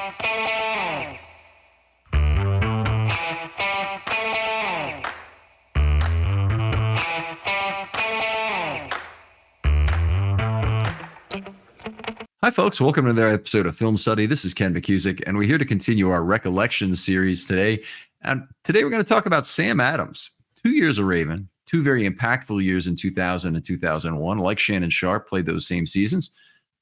Hi, folks. Welcome to another episode of Film Study. This is Ken McKusick, and we're here to continue our Recollections series today. And today we're going to talk about Sam Adams. 2 years a Raven, two very impactful years in 2000 and 2001. Like Shannon Sharpe, played those same seasons.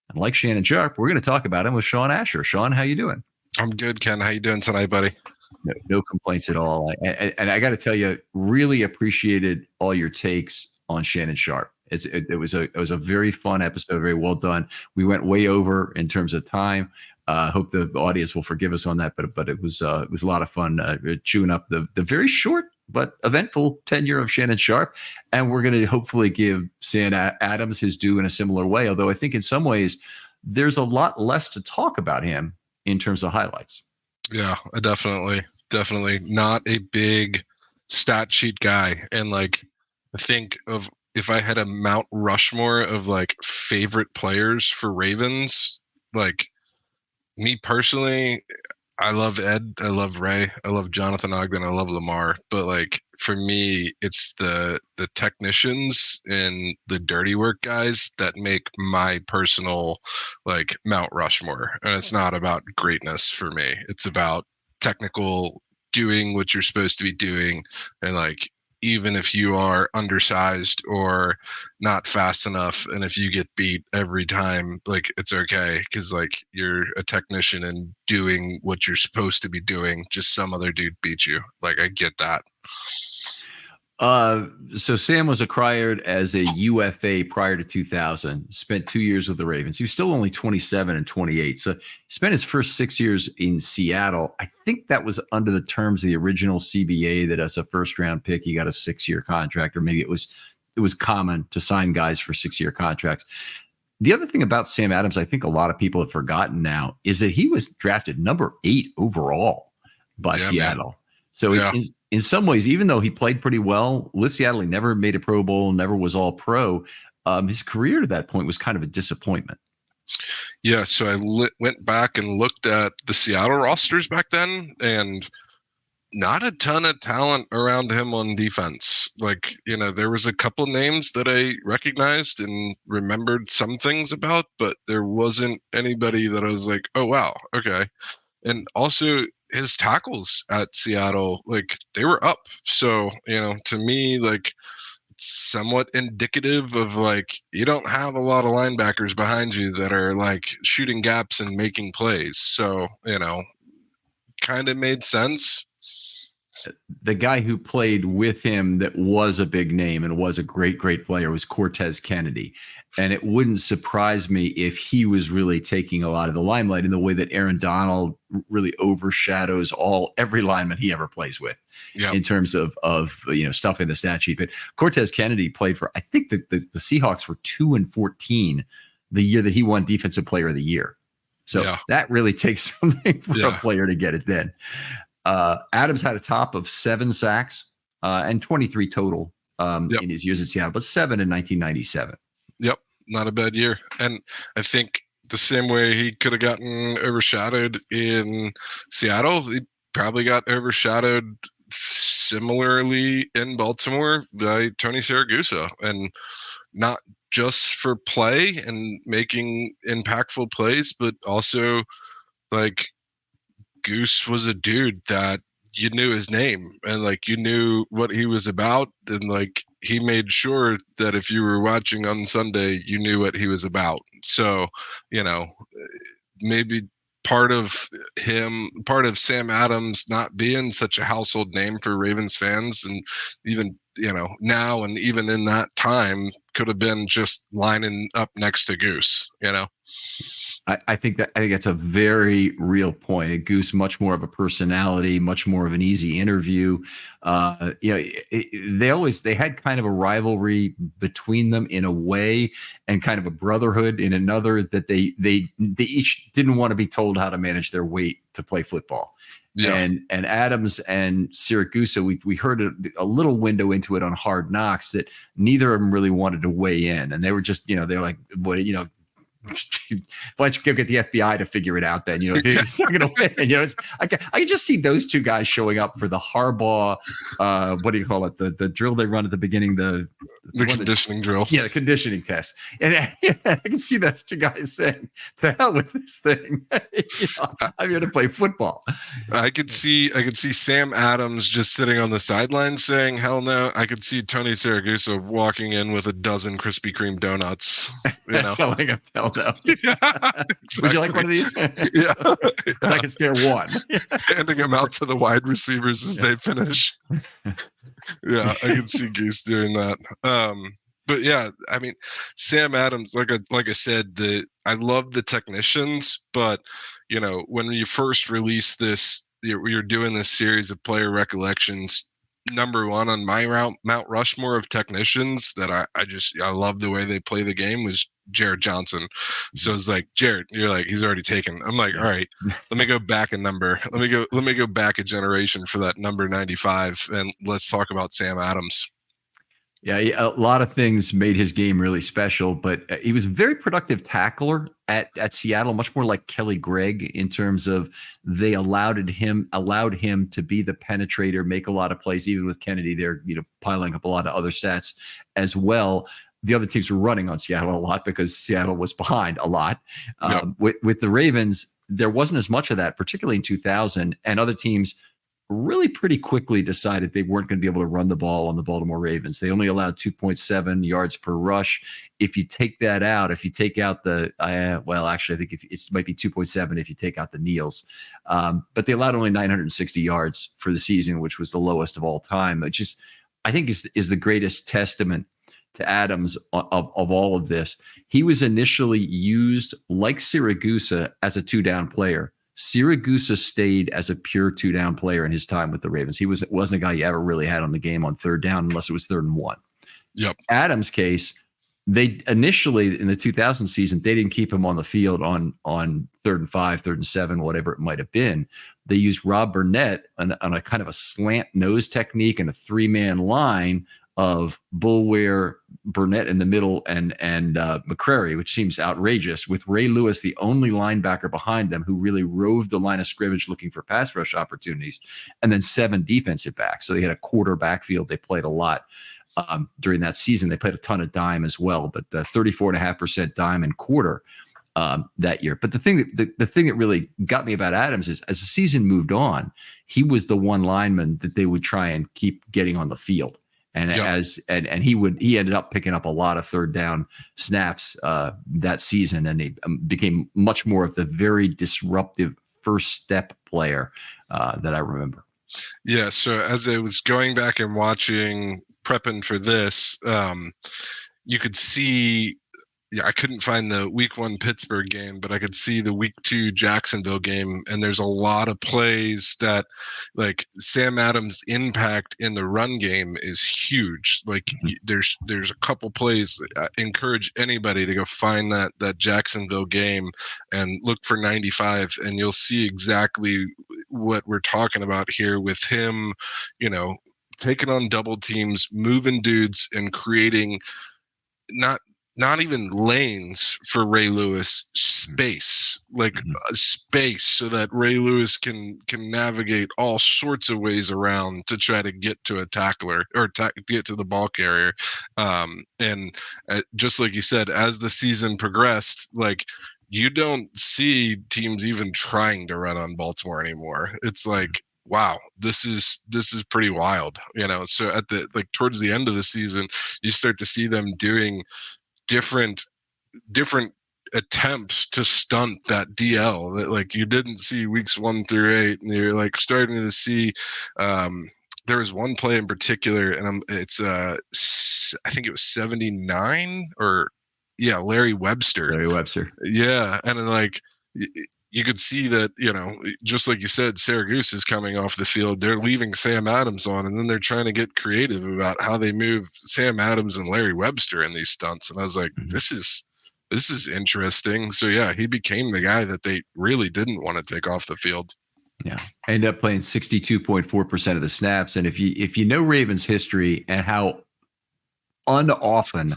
And like Shannon Sharpe, we're going to talk about him with Sean Asher. Sean, how you doing? I'm good, Ken. How you doing tonight, buddy? No complaints at all. And I got to tell you, really appreciated all your takes on Shannon Sharpe. It was a very fun episode, very well done. We went way over in terms of time. Hope the audience will forgive us on that, but it was a lot of fun chewing up the very short but eventful tenure of Shannon Sharpe. And we're going to hopefully give Sam Adams his due in a similar way. Although I think in some ways there's a lot less to talk about him in terms of highlights. Yeah, definitely not a big stat sheet guy. And I think of, if I had a Mount Rushmore of favorite players for Ravens, me personally, I love Ed, I love Ray, I love Jonathan Ogden, I love Lamar. But for me, it's the technicians and the dirty work guys that make my personal Mount Rushmore. And it's not about greatness for me. It's about technical, doing what you're supposed to be doing, and even if you are undersized or not fast enough, and if you get beat every time, it's okay, because you're a technician and doing what you're supposed to be doing. Just some other dude beat you. I get that. So Sam was acquired as a UFA prior to 2000, spent 2 years with the Ravens. He was still only 27 and 28. So he spent his first 6 years in Seattle. I think that was under the terms of the original CBA, that as a first round pick, he got a 6-year contract, or maybe it was common to sign guys for 6-year contracts. The other thing about Sam Adams, I think a lot of people have forgotten now, is that he was drafted number 8 overall by Seattle. Man. So in some ways, even though he played pretty well with Seattle, he never made a Pro Bowl, never was all pro. His career to that point was kind of a disappointment. Yeah, so I went back and looked at the Seattle rosters back then, and not a ton of talent around him on defense. There was a couple names that I recognized and remembered some things about, but there wasn't anybody that I was like, oh, wow, okay. And also, his tackles at Seattle, they were up. So, to me, it's somewhat indicative of you don't have a lot of linebackers behind you that are shooting gaps and making plays. So, kind of made sense. The guy who played with him that was a big name and was a great player was Cortez Kennedy. And it wouldn't surprise me if he was really taking a lot of the limelight in the way that Aaron Donald really overshadows every lineman he ever plays with. Yep. In terms of stuff in the stat sheet. But Cortez Kennedy played for, I think the Seahawks were 2-14 the year that he won Defensive Player of the Year. So that really takes something for a player to get it then. Adams had a top of 7 sacks and 23 total in his years at Seattle, but 7 in 1997. Yep, not a bad year. And I think the same way he could have gotten overshadowed in Seattle, he probably got overshadowed similarly in Baltimore by Tony Siragusa. And not just for play and making impactful plays, but also Goose was a dude that you knew his name and you knew what he was about, and he made sure that if you were watching on Sunday, you knew what he was about. So, maybe part of Sam Adams not being such a household name for Ravens fans, and even now and even in that time, could have been just lining up next to Goose. I think that's a very real point. And Goose, much more of a personality, much more of an easy interview. They had kind of a rivalry between them in a way, and kind of a brotherhood in another, that they each didn't want to be told how to manage their weight to play football. Yeah. And Adams and Siragusa, we heard a little window into it on Hard Knocks, that neither of them really wanted to weigh in, and they were just, they're like, what, why don't you go get the FBI to figure it out then? He's not going to win. I can just see those two guys showing up for the Harbaugh, what do you call it? The drill they run at the beginning, the conditioning drill. Yeah, the conditioning test. And I can see those two guys saying, to hell with this thing. I'm here to play football. I could see Sam Adams just sitting on the sidelines saying, hell no. I could see Tony Siragusa walking in with a dozen Krispy Kreme donuts. Telling him, hell no. Yeah, exactly. Would you like one of these? Yeah. I can spare one. Handing them out to the wide receivers as they finish. Yeah, I can see Goose doing that. But yeah, I mean, Sam Adams, like I said, I love the technicians, but when you first release this, you're doing this series of player recollections. Number one on my Mount Rushmore of technicians that I love the way they play the game was Jared Johnson. So it's like, Jared, you're like, he's already taken. I'm like, all right, let me go back a number. Let me go back a generation for that number 95, and let's talk about Sam Adams. Yeah, a lot of things made his game really special, but he was a very productive tackler at Seattle, much more like Kelly Gregg in terms of they allowed him to be the penetrator, make a lot of plays, even with Kennedy there, piling up a lot of other stats as well. The other teams were running on Seattle a lot because Seattle was behind a lot. Yep. With the Ravens, there wasn't as much of that, particularly in 2000, and other teams really pretty quickly decided they weren't going to be able to run the ball on the Baltimore Ravens. They only allowed 2.7 yards per rush. If you take that out, the, actually, I think it might be 2.7 if you take out the kneels. But they allowed only 960 yards for the season, which was the lowest of all time. It just, I think, is the greatest testament to Adams of all of this. He was initially used like Siragusa as a two-down player. Siragusa stayed as a pure two-down player in his time with the Ravens. He wasn't a guy you ever really had on the game on third down unless it was 3rd and 1. Yep. Adams' case, they initially in the 2000 season, they didn't keep him on the field on 3rd and 5, 3rd and 7, whatever it might have been. They used Rob Burnett on a kind of a slant nose technique and a 3-man line of Bulware, Burnett in the middle, and McCrary, which seems outrageous, with Ray Lewis, the only linebacker behind them, who really roved the line of scrimmage looking for pass rush opportunities, and then 7 defensive backs. So they had a quarter backfield. They played a lot during that season. They played a ton of dime as well, but 34.5% dime and quarter that year. But the thing that really got me about Adams is, as the season moved on, he was the one lineman that they would try and keep getting on the field. And he ended up picking up a lot of third down snaps that season, and he became much more of the very disruptive first step player that I remember. Yeah. So as I was going back and prepping for this, you could see. Yeah, I couldn't find the week 1 Pittsburgh game, but I could see the week 2 Jacksonville game. And there's a lot of plays that, like, Sam Adams' impact in the run game is huge. Like, there's a couple plays. I encourage anybody to go find that Jacksonville game and look for 95, and you'll see exactly what we're talking about here with him, taking on double teams, moving dudes, and creating not even lanes for Ray Lewis, space, space, so that Ray Lewis can navigate all sorts of ways around to try to get to a tackler or get to the ball carrier. And just like you said, as the season progressed, you don't see teams even trying to run on Baltimore anymore. It's like, wow, this is pretty wild, So at towards the end of the season, you start to see them doing different attempts to stunt that DL that you didn't see weeks 1 through 8, and you're starting to see. There was one play in particular, and I think it was 79 Larry Webster. Yeah, and then you could see that, just like you said, Siragusa is coming off the field. They're leaving Sam Adams on, and then they're trying to get creative about how they move Sam Adams and Larry Webster in these stunts. And I was like, this is interesting. So yeah, he became the guy that they really didn't want to take off the field. Yeah, ended up playing 62.4% of the snaps. And if you know Ravens history and how unoften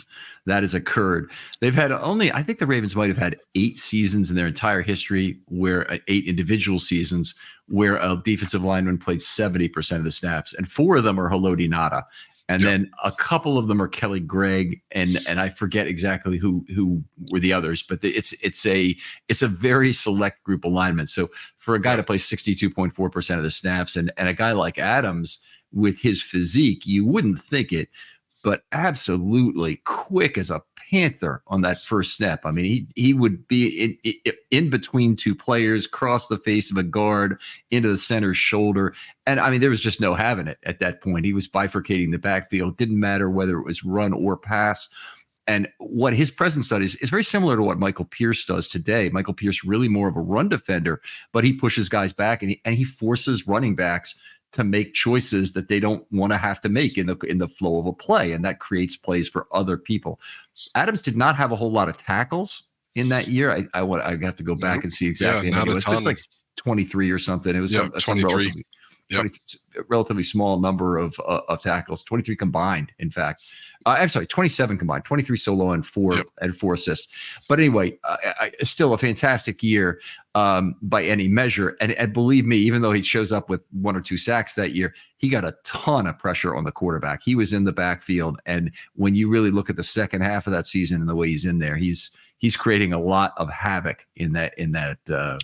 that has occurred. They've had I think the Ravens might have had 8 seasons in their entire history where 8 individual seasons where a defensive lineman played 70% of the snaps, and 4 of them are Haloti Ngata. And then a couple of them are Kelly Gregg, and I forget exactly who were the others, but it's a very select group of linemen. So for a guy to play 62.4% of the snaps, and a guy like Adams with his physique, you wouldn't think it, but absolutely quick as a panther on that first snap. I mean, he would be in between 2 players, cross the face of a guard into the center's shoulder. And I mean, there was just no having it at that point. He was bifurcating the backfield. Didn't matter whether it was run or pass. And what his presence does is very similar to what Michael Pierce does today. Michael Pierce really more of a run defender, but he pushes guys back and he forces running backs to make choices that they don't want to have to make in the flow of a play, and that creates plays for other people. Adams did not have a whole lot of tackles in that year. I have to go back and see exactly. Yeah, not a ton. It's like 23 or something. It was some 23. Relatively small number of tackles. 23 combined, in fact. I'm sorry, 27 combined. 23 solo and 4 assists. But anyway, still a fantastic year by any measure. And believe me, even though he shows up with 1 or 2 sacks that year, he got a ton of pressure on the quarterback. He was in the backfield, and when you really look at the second half of that season and the way he's in there, he's creating a lot of havoc in the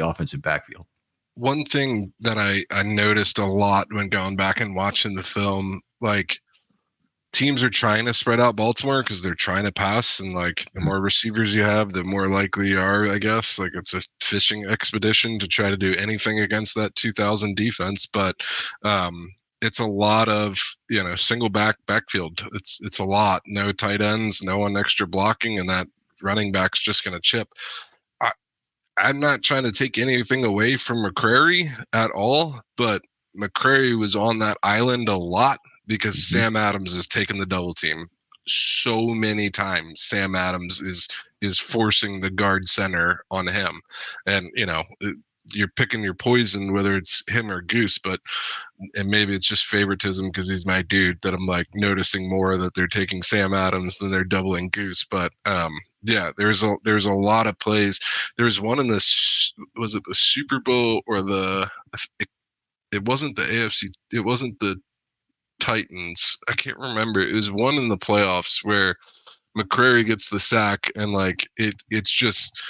offensive backfield. One thing that I noticed a lot when going back and watching the film, like, teams are trying to spread out Baltimore because they're trying to pass, and like the more receivers you have, the more likely you are, I guess. Like, it's a fishing expedition to try to do anything against that 2000 defense. But it's a lot of, single backfield. It's a lot. No tight ends, no one extra blocking, and that running back's just going to chip. I'm not trying to take anything away from McCrary at all, but McCrary was on that island a lot because Sam Adams is taking the double team so many times. Sam Adams is forcing the guard center on him, and you're picking your poison whether it's him or Goose, and maybe it's just favoritism because he's my dude that I'm like noticing more that they're taking Sam Adams than they're doubling Goose. But yeah, there's a lot of plays. There's one in this, was it the Super Bowl or it wasn't the AFC, it wasn't the Titans, I can't remember. It was one in the playoffs where McCrary gets the sack, and like it's just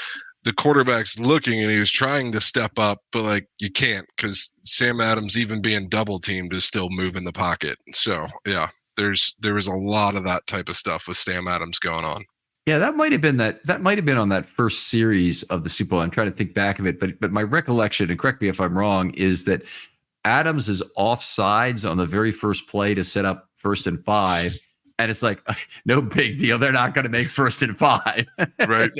the quarterback's looking and he was trying to step up, but like you can't because Sam Adams, even being double teamed, is still moving the pocket. So yeah, there was a lot of that type of stuff with Sam Adams going on. Yeah, that might have been on that first series of the Super Bowl. I'm trying to think back of it, but my recollection, and correct me if I'm wrong, is that Adams is offsides on the very first play to set up 1st and 5. And it's like, no big deal. They're not going to make 1st and 5. Right.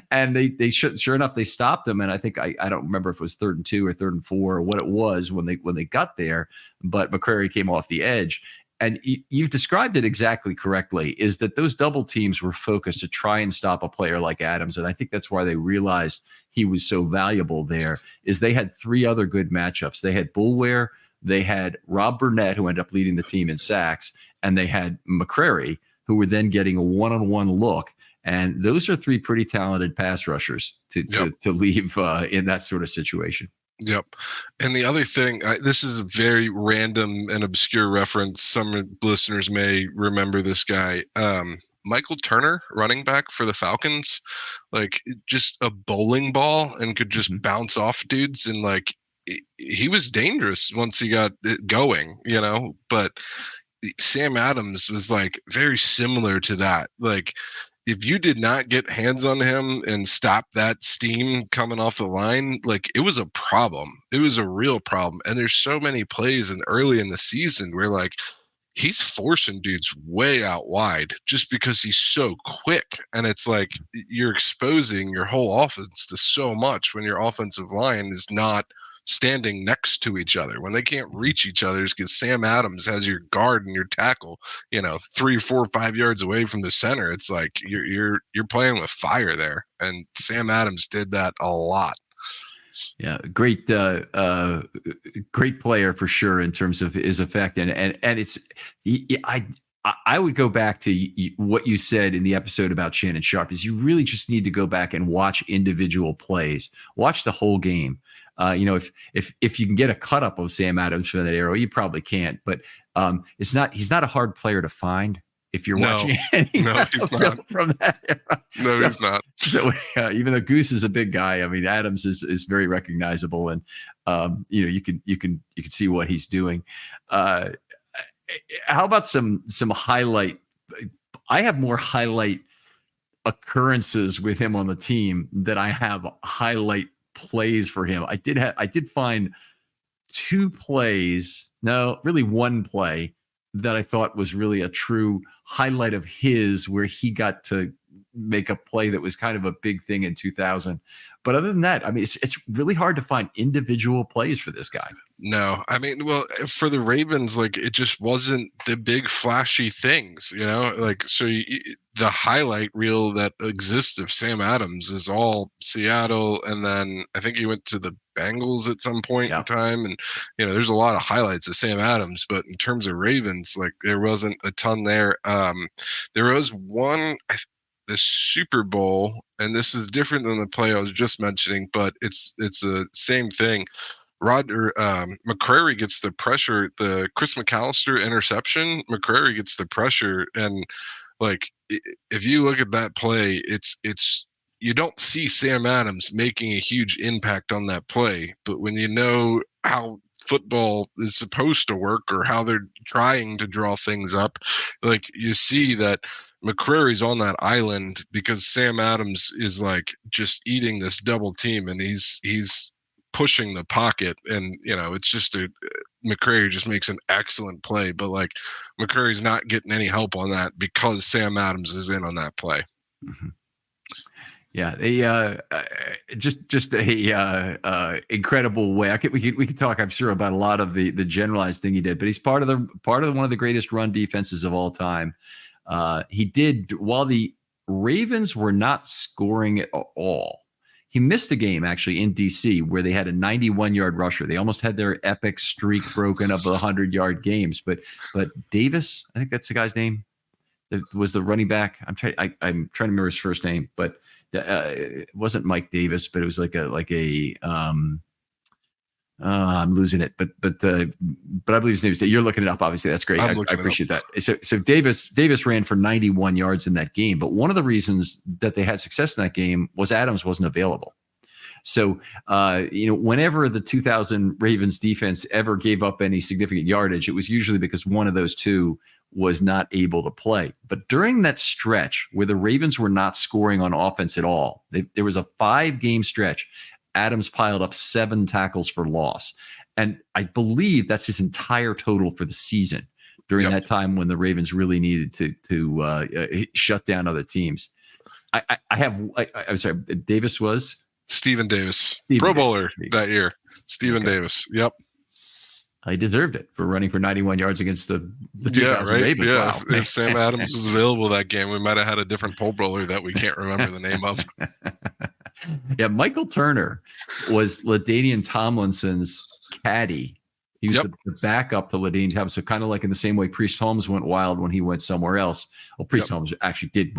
and they sure enough, they stopped them. And I think, I don't remember if it was 3rd and 2 or 3rd and 4 or what it was when they got there, but McCrary came off the edge. And you've described it exactly correctly, is that those double teams were focused to try and stop a player like Adams. And I think that's why they realized he was so valuable there, is they had 3 other good matchups. They had Boulware, they had Rob Burnett, who ended up leading the team in sacks, and they had McCrary, who were then getting a one-on-one look. And those are 3 pretty talented pass rushers to leave in that sort of situation. Yep. And the other thing, this is a very random and obscure reference. Some listeners may remember this guy. Michael Turner, running back for the Falcons, like just a bowling ball and could just bounce off dudes. And like, he was dangerous once he got it going, but Sam Adams was like very similar to that. Like, if you did not get hands on him and stop that steam coming off the line, like, it was a problem. It was a real problem. And there's so many plays early in the season where like he's forcing dudes way out wide just because he's so quick. And it's like you're exposing your whole offense to so much when your offensive line is not standing next to each other, when they can't reach each other because Sam Adams has your guard and your tackle, 3, 4, 5 yards away from the center. It's like you're playing with fire there, and Sam Adams did that a lot. Yeah, great player for sure in terms of his effect, and it's I would go back to what you said in the episode about Shannon Sharpe. Is you really just need to go back and watch individual plays, watch the whole game. If you can get a cut up of Sam Adams from that era, you probably can't. But he's not a hard player to find if you're watching any from that era. No, he's not. So even though Goose is a big guy, I mean Adams is very recognizable, and you can see what he's doing. How about some highlight? I have more highlight occurrences with him on the team than I have highlight plays for him. I did find two plays, no, really one play that I thought was really a true highlight of his, where he got to make a play that was kind of a big thing in 2000. But other than that, I mean, it's really hard to find individual plays for this guy. No, I mean, well, for the Ravens, like it just wasn't the big flashy things, like, so the highlight reel that exists of Sam Adams is all Seattle. And then I think he went to the Bengals at some point in time. And, there's a lot of highlights of Sam Adams, but in terms of Ravens, like there wasn't a ton there. There was one, the Super Bowl, and this is different than the play I was just mentioning, but it's the same thing. McCrary gets the pressure, the Chris McAllister interception. McCrary gets the pressure, and like if you look at that play, it's you don't see Sam Adams making a huge impact on that play, but when you know how football is supposed to work or how they're trying to draw things up, like you see that McCrary's on that island because Sam Adams is like just eating this double team, and he's pushing the pocket, and it's just McCrary just makes an excellent play, but like McCrary's not getting any help on that because Sam Adams is in on that play. Mm-hmm. Yeah, just a incredible way. We could talk, I'm sure, about a lot of the generalized thing he did, but he's part of one of the greatest run defenses of all time. He did, while the Ravens were not scoring at all. He missed a game actually in DC where they had a 91-yard rusher. They almost had their epic streak broken of 100-yard games. But Davis, I think that's the guy's name, was the running back. I'm trying to remember his first name, but it wasn't Mike Davis, but it was like a I'm losing it, but I believe his name is. You're looking it up. Obviously, that's great. I appreciate that. So Davis ran for 91 yards in that game, but one of the reasons that they had success in that game was Adams wasn't available. So whenever the 2000 Ravens defense ever gave up any significant yardage, it was usually because one of those two was not able to play. But during that stretch where the Ravens were not scoring on offense at all, there was a 5-game stretch. Adams piled up 7 tackles for loss. And I believe that's his entire total for the season during that time when the Ravens really needed to shut down other teams. I'm sorry, Davis was? Stephen Davis. Pro Bowler that year. Stephen Davis. Yep. He deserved it for running for 91 yards against the 2000 Ravens. Yeah, wow. If Sam Adams was available that game, we might have had a different Pro Bowler that we can't remember the name of. Yeah, Michael Turner was LaDainian Tomlinson's caddy. He was the backup to LaDainian Tomlinson, so kind of like in the same way Priest Holmes went wild when he went somewhere else. Well, Priest Holmes actually did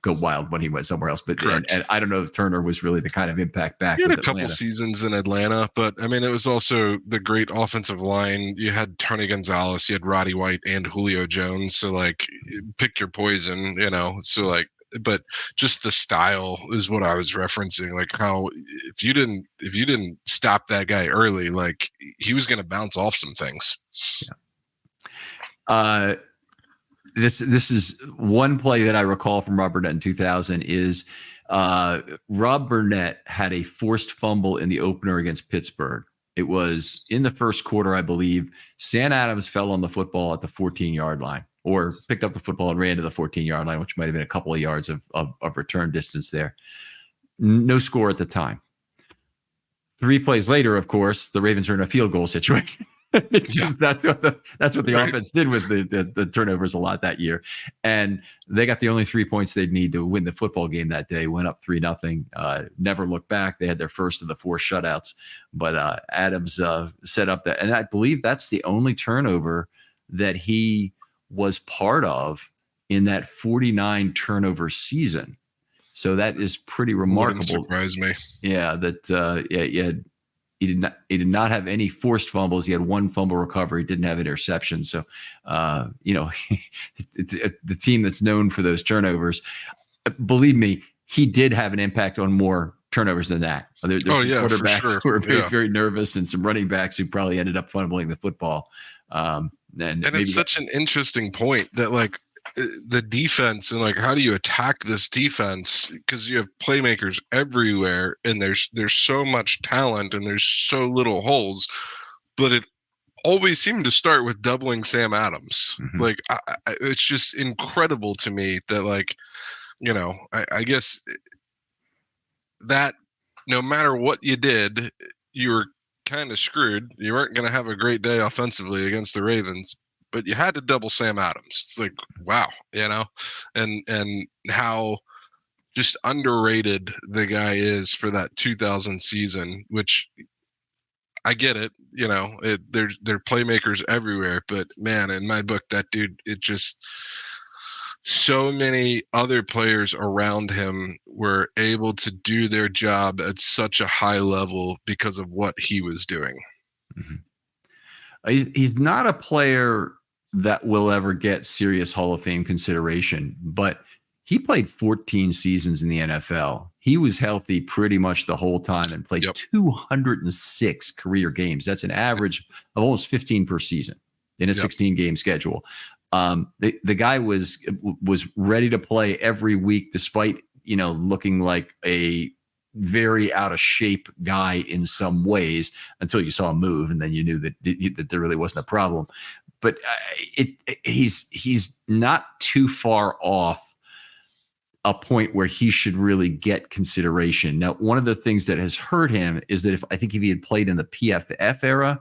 go wild when he went somewhere else, but and I don't know if Turner was really the kind of impact back. He had a Atlanta. couple seasons in Atlanta, but I mean, it was also the great offensive line. You had Tony Gonzalez, you had Roddy White, and Julio Jones. So like, pick your poison, So like, but just the style is what I was referencing. Like how if you didn't stop that guy early, like he was going to bounce off some things. Yeah. This is one play that I recall from Rob Burnett in 2000 is Rob Burnett had a forced fumble in the opener against Pittsburgh. It was in the first quarter, I believe. Sam Adams fell on the football at the 14-yard line, or picked up the football and ran to the 14-yard line, which might have been a couple of yards of return distance there. No score at the time. 3 plays later, of course, the Ravens are in a field goal situation. That's what the offense did with the turnovers a lot that year, and they got the only 3 points they'd need to win the football game that day. Went up 3-0. Never looked back. They had their first of the 4 shutouts, but Adams set up that, and I believe that's the only turnover that he was part of in that 49 turnover season. So that is pretty remarkable. Wouldn't surprise me. Yeah, that he did not have any forced fumbles. He had one fumble recovery. Didn't have interception. So, the team that's known for those turnovers, believe me, he did have an impact on more turnovers than that. There's some quarterbacks who were very nervous, and some running backs who probably ended up fumbling the football. And it's such an interesting point that, like, the defense and, like, how do you attack this defense, because you have playmakers everywhere and there's so much talent and there's so little holes, but it always seemed to start with doubling Sam Adams. Mm-hmm. Like, it's just incredible to me that, like, I guess that no matter what you did, you were kind of screwed. You weren't going to have a great day offensively against the Ravens, but you had to double Sam Adams. It's like, wow, and how just underrated the guy is for that 2000 season, which I get it. There are playmakers everywhere, but man, in my book, that dude, it just, so many other players around him were able to do their job at such a high level because of what he was doing. Mm-hmm. He's not a player that will ever get serious Hall of Fame consideration, but he played 14 seasons in the NFL. He was healthy pretty much the whole time and played 206 career games. That's an average of almost 15 per season in a 16-game schedule. The guy was ready to play every week, despite looking like a very out of shape guy in some ways, until you saw him move, and then you knew that there really wasn't a problem. But he's not too far off a point where he should really get consideration. Now, one of the things that has hurt him is that if he had played in the PFF era,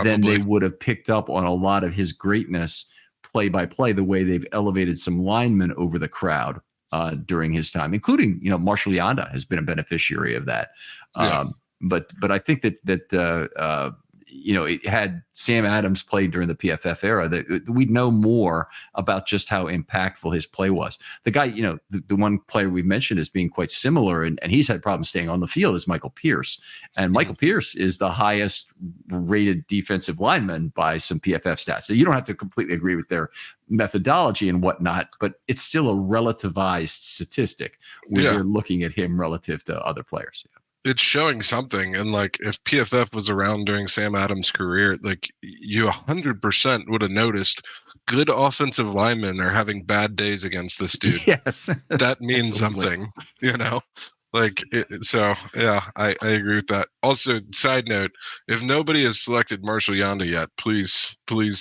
then they would have picked up on a lot of his greatness play by play, the way they've elevated some linemen over the crowd during his time, including, Marshall Yanda has been a beneficiary of that. But I think that it had Sam Adams played during the PFF era, that we'd know more about just how impactful his play was. The guy, the one player we've mentioned as being quite similar, and he's had problems staying on the field, is Michael Pierce. And Michael Pierce is the highest rated defensive lineman by some PFF stats. So you don't have to completely agree with their methodology and whatnot, but it's still a relativized statistic when you're looking at him relative to other players. It's showing something. And, like, if PFF was around during Sam Adams' career, like, you 100% would have noticed good offensive linemen are having bad days against this dude. Yes. That means something, like, I agree with that. Also, side note, if nobody has selected Marshall Yanda yet, please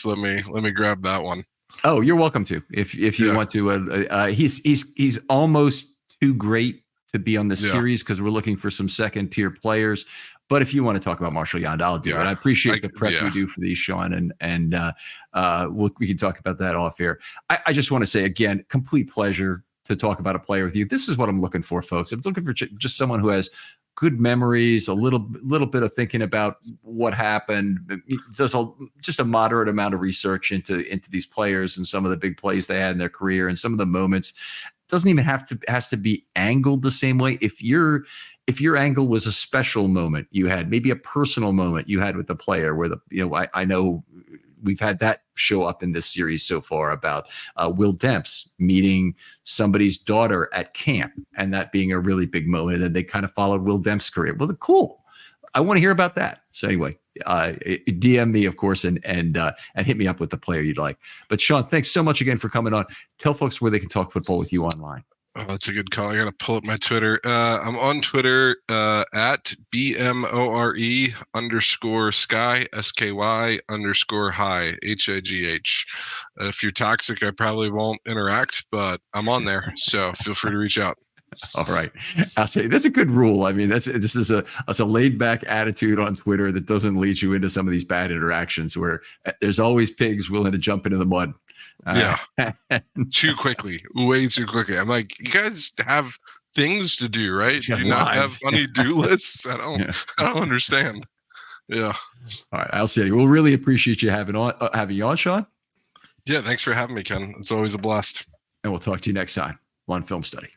let me grab that one. Oh, you're welcome to, if you want to. He's almost too great to be on the series, because we're looking for some second tier players. But if you want to talk about Marshall Yanda, I'll do it. I appreciate the prep we do for these, Sean, and we can talk about that off air. I just want to say again, complete pleasure to talk about a player with you. This is what I'm looking for, folks. I'm looking for just someone who has good memories, a little bit of thinking about what happened, does just a moderate amount of research into these players and some of the big plays they had in their career and some of the moments. Doesn't even has to be angled the same way. If your angle was a special moment you had, maybe a personal moment you had with the player, where I know we've had that show up in this series so far about Will Demps meeting somebody's daughter at camp, and that being a really big moment, and they kind of followed Will Demps' career. Well, cool. I want to hear about that. So anyway, DM me, of course, and hit me up with the player you'd like. But Sean, thanks so much again for coming on. Tell folks where they can talk football with you online. Oh, that's a good call. I got to pull up my Twitter. I'm on Twitter at BMORE_sky, SKY_high, HIGH. If you're toxic, I probably won't interact, but I'm on there. So feel free to reach out. All right. I'll say that's a good rule. I mean, this is a laid back attitude on Twitter that doesn't lead you into some of these bad interactions where there's always pigs willing to jump into the mud. Too quickly, way too quickly. I'm like, you guys have things to do, right? Do you not have honey-do lists? I don't understand. Yeah. All right. I'll say we'll really appreciate you having you on, Sean. Yeah, thanks for having me, Ken. It's always a blast. And we'll talk to you next time on Film Study.